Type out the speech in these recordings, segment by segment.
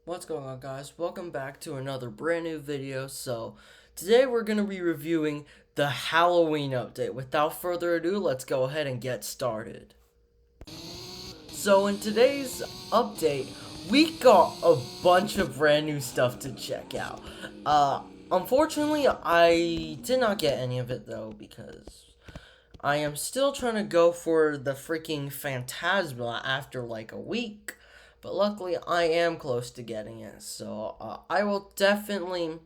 What's going on, guys? Welcome back to another brand new video. So today we're going to be reviewing the Halloween update. Without further ado, let's go ahead and get started. So in today's update, we got a bunch of brand new stuff to check out. Unfortunately, I did not get any of it though, because I am still trying to go for the freaking Phantasma after like a week. But luckily, I am close to getting it. So I will definitely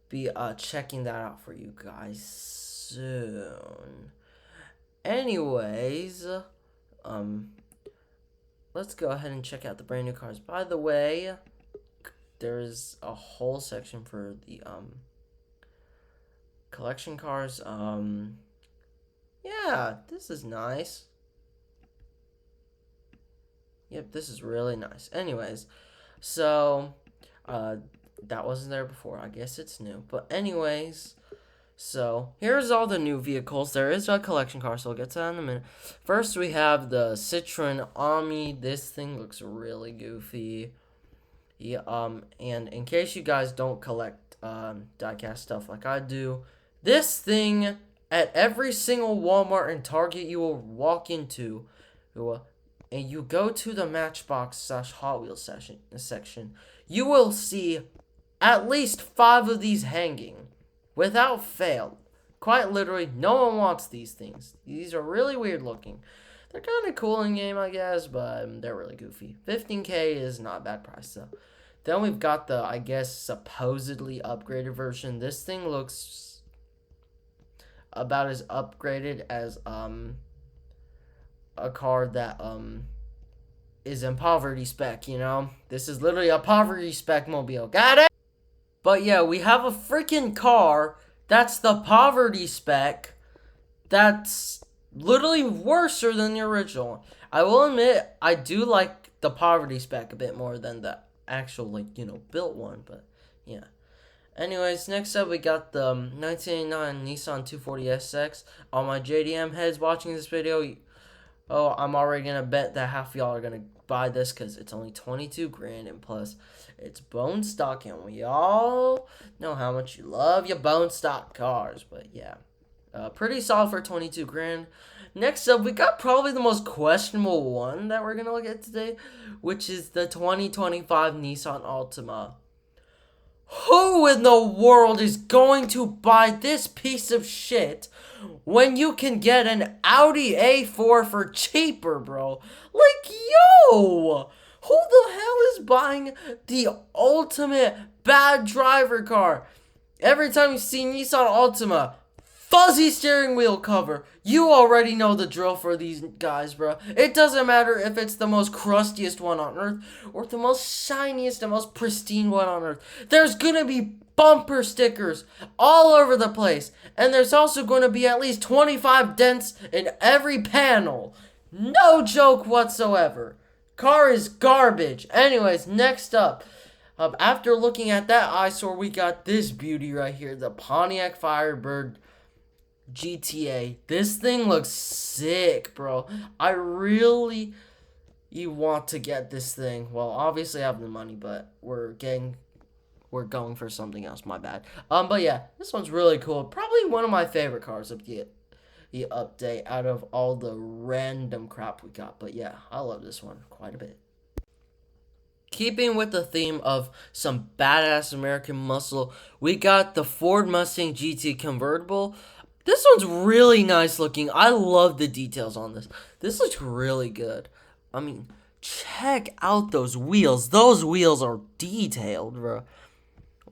be checking that out for you guys soon. Anyways, let's go ahead and check out the brand new cars. By the way, there's a whole section for the collection cars. Yeah, this is nice. Yep, this is really nice. Anyways, so that wasn't there before. I guess it's new. But anyways, so here's all the new vehicles. There is a collection car, so we'll get to that in a minute. First, we have the Citroen Ami. This thing looks really goofy. Yeah, and in case you guys don't collect diecast stuff like I do, this thing at every single Walmart and Target you will walk into, and you go to the Matchbox/Hot Wheels section, you will see at least 5 of these hanging, without fail. Quite literally, no one wants these things. These are really weird looking. They're kind of cool in game, I guess, but they're really goofy. 15K is not a bad price, though. Then we've got the, I guess, supposedly upgraded version. This thing looks about as upgraded as, a car that is in poverty spec, you know? This is literally a poverty spec mobile. Got it? But yeah, we have a freaking car that's the poverty spec that's literally worse than the original. I will admit, I do like the poverty spec a bit more than the actual, like, built one, but yeah. Anyways, next up we got the 1989 Nissan 240SX. All my JDM heads watching this video, oh, I'm already gonna bet that half of y'all are gonna buy this because it's only 22 grand, and plus it's bone stock, and we all know how much you love your bone stock cars. But yeah, pretty solid for 22 grand. Next up, we got probably the most questionable one that we're gonna look at today, which is the 2025 Nissan Altima. Who in the world is going to buy this piece of shit when you can get an Audi A4 for cheaper, bro? Like, yo! Who the hell is buying the ultimate bad driver car? Every time you see Nissan Altima, fuzzy steering wheel cover, you already know the drill for these guys, bro. It doesn't matter if it's the most crustiest one on earth or the most shiniest and most pristine one on earth. There's gonna be bumper stickers all over the place, and there's also gonna be at least 25 dents in every panel. No joke whatsoever. Car is garbage. Anyways, next up, after looking at that eyesore, we got this beauty right here, the Pontiac Firebird GTA. This thing looks sick, bro. I really want to get this thing. Well, obviously I have the money, but we're going for something else. My bad. But yeah, this one's really cool. Probably one of my favorite cars of the update out of all the random crap we got. But yeah, I love this one quite a bit. Keeping with the theme of some badass American muscle, we got the Ford Mustang GT convertible. This one's really nice looking. I love the details on this. This looks really good. I mean, check out those wheels. Those wheels are detailed, bro.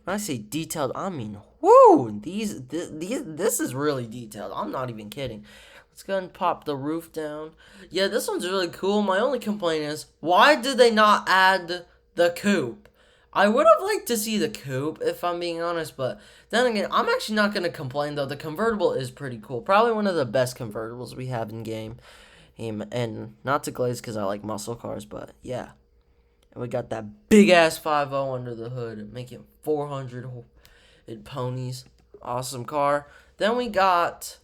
When I say detailed, I mean, whoo! This is really detailed. I'm not even kidding. Let's go and pop the roof down. Yeah, this one's really cool. My only complaint is, why did they not add the coupe? I would have liked to see the coupe, if I'm being honest, but then again, I'm actually not going to complain, though. The convertible is pretty cool. Probably one of the best convertibles we have in game. And not to glaze because I like muscle cars, but yeah. And we got that big-ass 5.0 under the hood, making 400 ponies. Awesome car. Then we got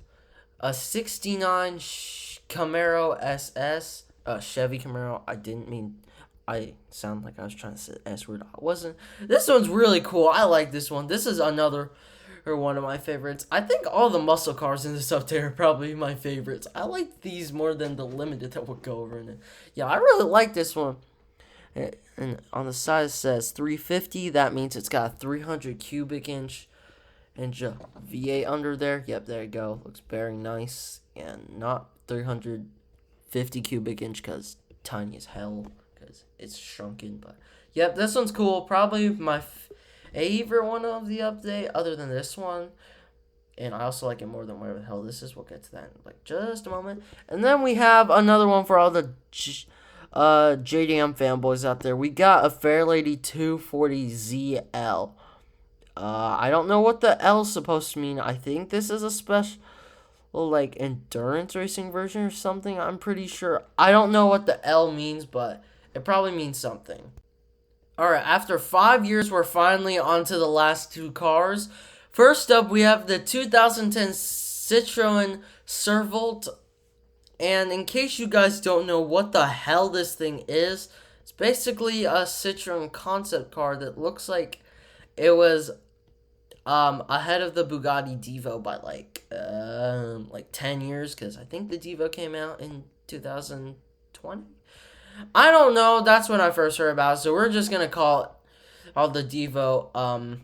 a 69 Camaro SS, Chevy Camaro. I didn't mean I sound like I was trying to say S word. I wasn't. This one's really cool. I like this one. This is another or one of my favorites. I think all the muscle cars in this update are probably my favorites. I like these more than the limited that we'll go over in it. Yeah, I really like this one. And on the side it says 350. That means it's got a 300 cubic inch V8 under there. Yep, there you go. Looks very nice. And not 350 cubic inch because tiny as hell because it's shrunken. But yep, this one's cool. Probably my favorite one of the update other than this one. And I also like it more than whatever the hell this is. We'll get to that in like just a moment. And then we have another one for all the JDM fanboys out there. We got a Fairlady 240ZL. I don't know what the L is supposed to mean. I think this is a special, like, endurance racing version or something. I'm pretty sure. I don't know what the L means, but it probably means something. Alright, after 5 years, we're finally on to the last two cars. First up, we have the 2010 Citroen Servolt. And in case you guys don't know what the hell this thing is, it's basically a Citroen concept car that looks like it was ahead of the Bugatti Divo by like 10 years, because I think the Divo came out in 2020. I don't know. That's when I first heard about it. So we're just gonna call all the Divo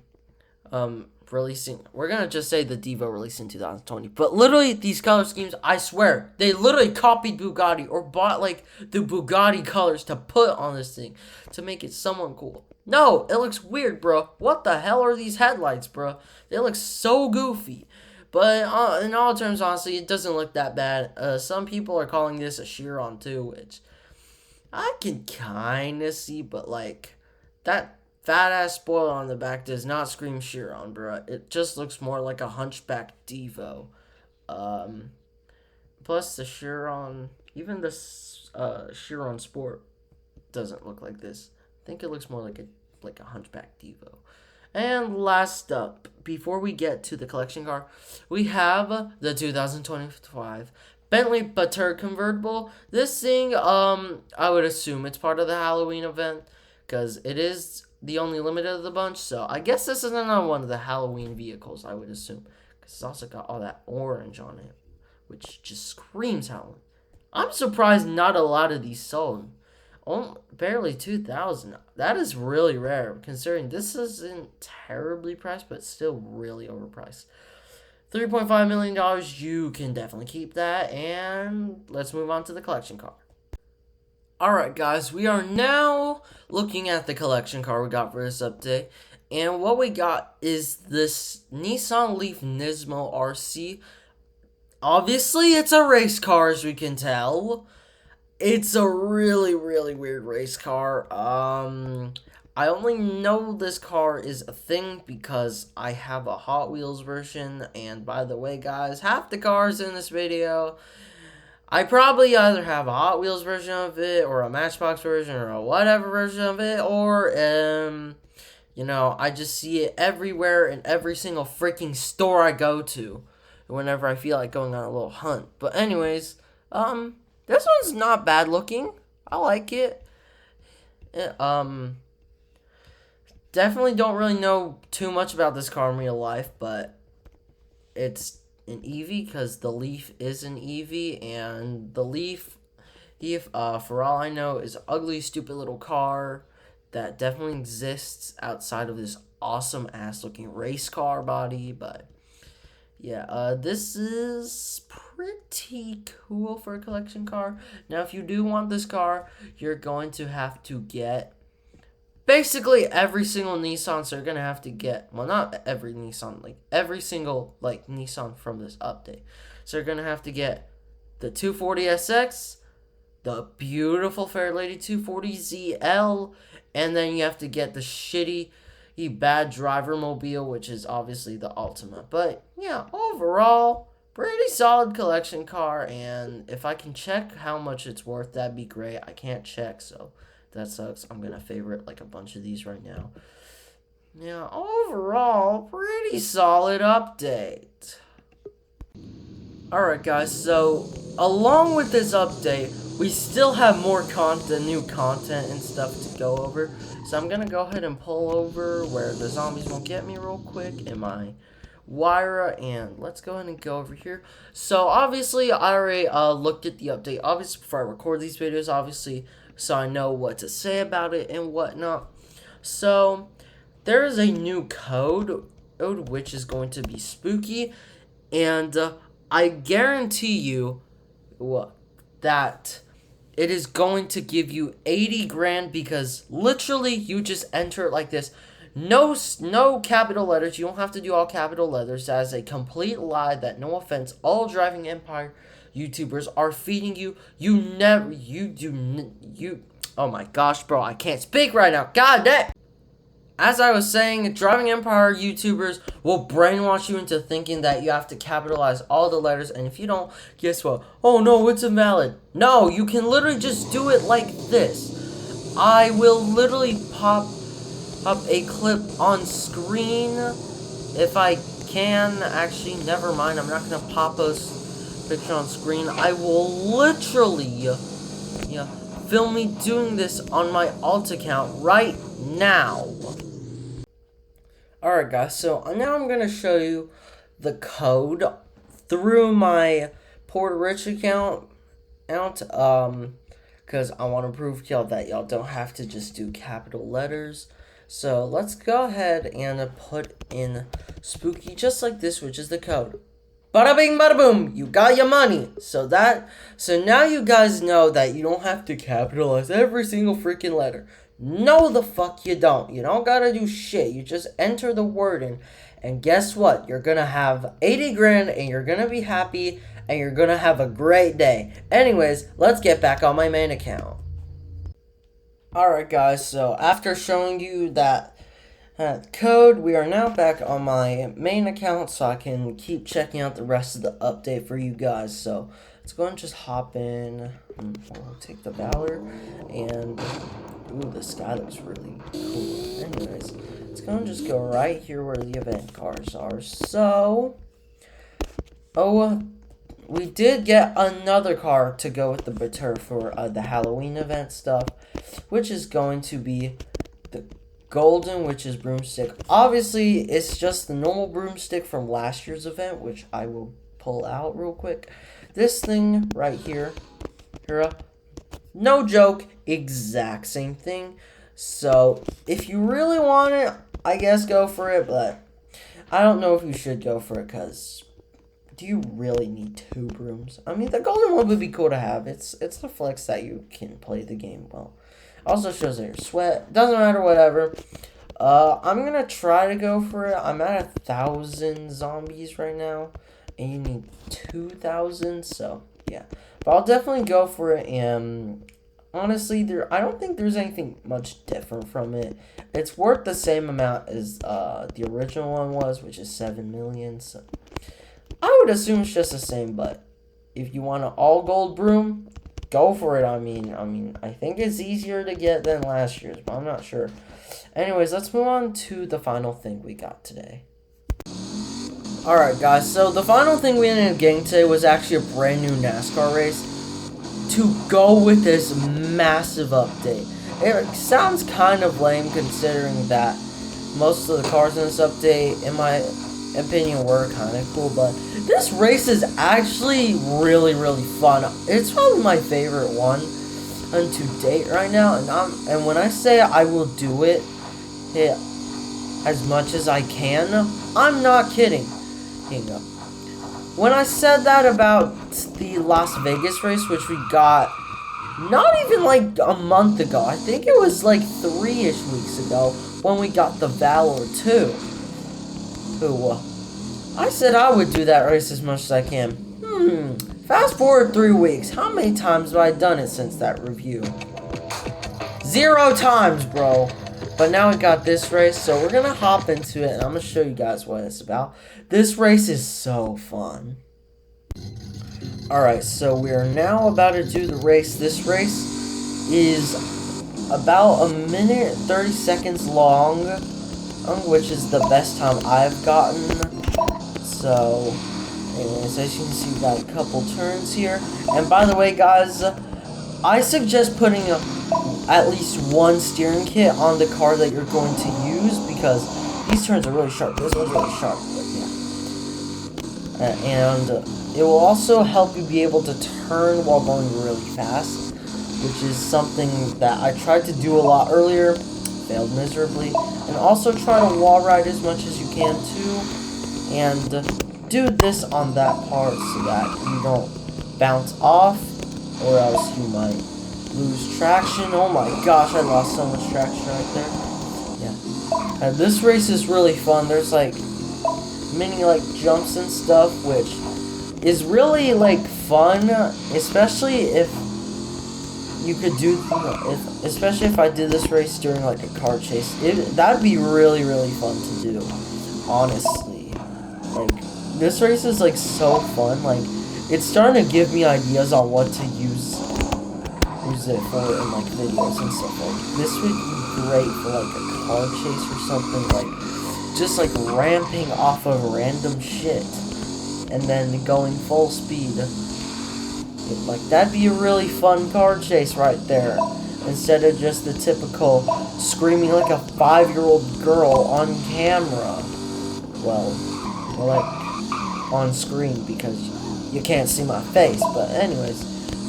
releasing. We're gonna just say the Divo released in 2020. But literally, these color schemes, I swear, they literally copied Bugatti or bought like the Bugatti colors to put on this thing to make it somewhat cool. No, it looks weird, bro. What the hell are these headlights, bro? They look so goofy. But in all terms, honestly, it doesn't look that bad. Some people are calling this a Chiron too, which I can kind of see, but like that fat ass spoiler on the back does not scream Chiron, bro. It just looks more like a hunchback Devo. Plus the Chiron, even the Chiron Sport doesn't look like this. I think it looks more like a hunchback Devo. And last up, before we get to the collection car, we have the 2025 Bentley Pater convertible. This thing, I would assume it's part of the Halloween event because it is the only limited of the bunch. So I guess this is another one of the Halloween vehicles, I would assume, because it's also got all that orange on it, which just screams Halloween. I'm surprised not a lot of these sold. Barely 2,000. That is really rare, considering this isn't terribly priced, but still really overpriced. $3.5 million, you can definitely keep that, and let's move on to the collection car. Alright guys, we are now looking at the collection car we got for this update, and what we got is this Nissan Leaf Nismo RC. Obviously, it's a race car, as we can tell. It's a really, really weird race car. I only know this car is a thing because I have a Hot Wheels version. And by the way, guys, half the cars in this video, I probably either have a Hot Wheels version of it, or a Matchbox version, or a whatever version of it, or, you know, I just see it everywhere in every single freaking store I go to whenever I feel like going on a little hunt. But anyways, this one's not bad looking. I like it. Definitely don't really know too much about this car in real life, but it's an EV because the Leaf is an EV, and the Leaf, for all I know, is an ugly, stupid little car that definitely exists outside of this awesome ass looking race car body. But yeah, this is pretty cool for a collection car. Now, if you do want this car, you're going to have to get basically every single Nissan. So you're going to have to get, well, not every Nissan, like every single like Nissan from this update. So you're going to have to get the 240SX, the beautiful Fairlady 240ZL, and then you have to get the shitty bad driver mobile, which is obviously the ultimate. But yeah, overall, pretty solid collection car, and if I can check how much it's worth, that'd be great. I can't check, so that sucks. I'm gonna favorite like a bunch of these right now. Yeah, overall, pretty solid update. Alright guys, so along with this update, we still have more content, new content and stuff to go over. So I'm gonna go ahead and pull over where the zombies won't get me real quick in my Wyra, and let's go ahead and go over here. So obviously I already looked at the update, obviously before I record these videos, obviously, so I know what to say about it and whatnot. So there is a new code which is going to be spooky, and I guarantee you that it is going to give you 80 grand, because literally you just enter it like this. No capital letters. You don't have to do all capital letters. That is a complete lie that, no offense, all Driving Empire YouTubers are feeding you. Oh my gosh, bro, I can't speak right now. God damn. As I was saying, Driving Empire YouTubers will brainwash you into thinking that you have to capitalize all the letters, and if you don't, guess what? Oh no, it's invalid. No, you can literally just do it like this. I will literally pop up a clip on screen if I can. Actually, never mind. I'm not going to pop a picture on screen. I will literally film me doing this on my alt account right now. Alright guys, so now I'm going to show you the code through my Port Rich account, because I want to prove to y'all that y'all don't have to just do capital letters. So let's go ahead and put in spooky just like this, which is the code. Bada bing bada boom, you got your money. So now you guys know that you don't have to capitalize every single freaking letter. No, the fuck you don't. You don't gotta do shit. You just enter the word in, and guess what? You're gonna have 80 grand, and you're gonna be happy, and you're gonna have a great day. Anyways, let's get back on my main account. Alright guys, so after showing you that code, we are now back on my main account, so I can keep checking out the rest of the update for you guys. So let's go and just hop in. We'll take the Valor, and ooh, the sky looks really cool. Anyways, let's go and just go right here where the event cars are. So, we did get another car to go with the Batur for the Halloween event stuff, which is going to be the Golden, which is broomstick. Obviously, it's just the normal broomstick from last year's event, which I will pull out real quick. This thing right here, no joke, exact same thing. So if you really want it, I guess go for it, but I don't know if you should go for it, because do you really need 2 brooms? I mean, the golden one would be cool to have. It's the flex that you can play the game well. Also shows that your sweat. Doesn't matter, whatever. I'm gonna try to go for it. I'm at 1,000 zombies right now, and you need 2,000, so yeah. But I'll definitely go for it, and honestly, I don't think there's anything much different from it. It's worth the same amount as the original one was, which is 7 million, so I would assume it's just the same. But if you want an all gold broom, go for it. I mean, I think it's easier to get than last year's, but I'm not sure. Anyways, let's move on to the final thing we got today. Alright guys, so the final thing we ended up getting today was actually a brand new NASCAR race to go with this massive update. It sounds kind of lame considering that most of the cars in this update, in my opinion, were kind of cool, but this race is actually really, really fun. It's probably my favorite one to date right now, and when I say I will do it as much as I can, I'm not kidding. When I said that about the Las Vegas race, which we got not even like a month ago, I think it was like 3-ish weeks ago, when we got the Valor 2. I said I would do that race as much as I can. Fast forward 3 weeks. How many times have I done it since that review? 0 times, bro. But now we got this race, so we're going to hop into it, and I'm going to show you guys what it's about. This race is so fun. Alright, so we are now about to do the race. This race is about 1 minute 30 seconds long, which is the best time I've gotten. So, Anyways, as you can see, we got a couple turns here. And by the way, guys, I suggest putting at least one steering kit on the car that you're going to use, because these turns are really sharp. This one's really sharp, but yeah. And it will also help you be able to turn while going really fast, which is something that I tried to do a lot earlier, failed miserably. And also try to wall ride as much as you can too, and do this on that part so that you don't bounce off, or else you might lose traction. Oh my gosh, I lost so much traction right there. Yeah. And this race is really fun. There's like many like jumps and stuff, which is really like fun, especially if you could do, especially if I did this race during like a car chase. That'd be really, really fun to do, honestly. Like, this race is like so fun. Like, it's starting to give me ideas on what to use it for in like videos and stuff. Like, this would be great for like a car chase or something, like just like ramping off of random shit and then going full speed. Like, that'd be a really fun car chase right there, instead of just the typical screaming like a 5-year-old girl on camera. Well, like on screen, because you can't see my face. But anyways,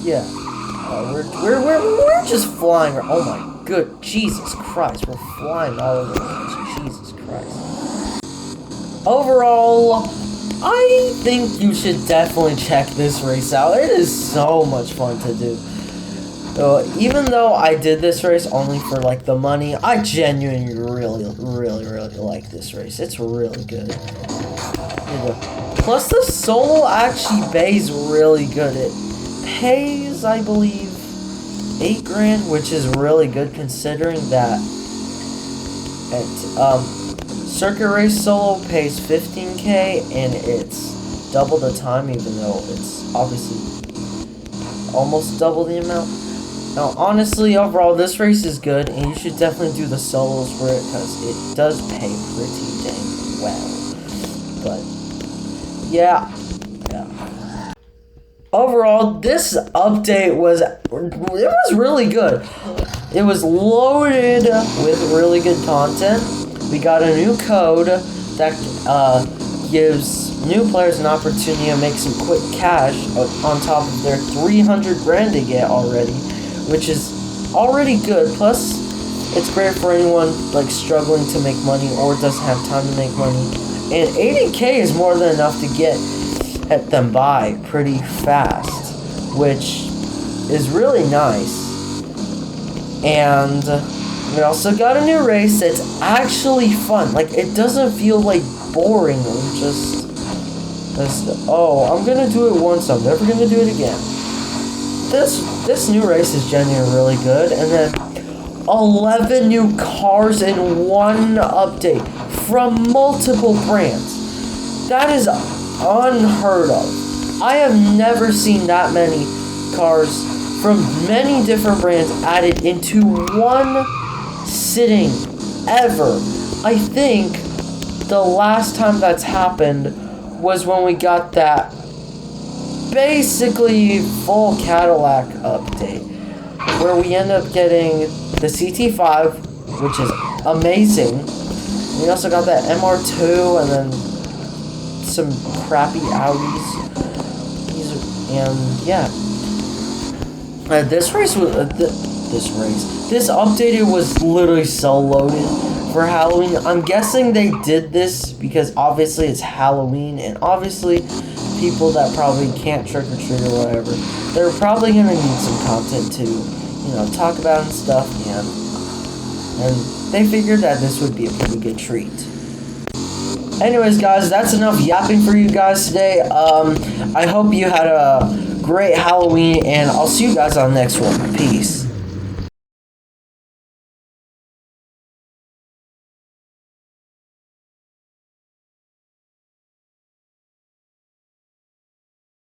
yeah, we're just flying. Oh my good Jesus Christ, we're flying all over the place. Jesus Christ. Overall, I think you should definitely check this race out. It is so much fun to do. So, even though I did this race only for like the money, I genuinely really like this race. It's really good. Plus, the solo actually pays really good. It pays, I believe, $8 grand, which is really good considering that Circuit Race Solo pays $15K, and it's double the time, even though it's obviously almost double the amount. Now, honestly, overall, this race is good, and you should definitely do the solos for it, because it does pay pretty dang well. But, yeah. Overall, this update was really good. It was loaded with really good content. We got a new code that gives new players an opportunity to make some quick cash on top of their 300 grand they get already, which is already good. Plus, it's great for anyone like struggling to make money or doesn't have time to make money. And 80K is more than enough to get them by pretty fast, which is really nice. And we also got a new race that's actually fun. Like, it doesn't feel like boring or just oh, I'm gonna do it once, I'm never gonna do it again. This new race is genuinely really good. And then 11 new cars in one update from multiple brands. That is unheard of. I have never seen that many cars from many different brands added into one sitting ever. I think the last time that's happened was when we got that basically full Cadillac update, where we end up getting the CT5, which is amazing. We also got that MR2 and then some crappy Audis. And yeah, this updated was literally so loaded for Halloween. I'm guessing they did this because obviously it's Halloween, and obviously people that probably can't trick or treat or whatever, they're probably gonna need some content to, you know, talk about and stuff, and they figured that this would be a pretty good treat. Anyways, guys, that's enough yapping for you guys today. I hope you had a great Halloween, and I'll see you guys on the next one. Peace.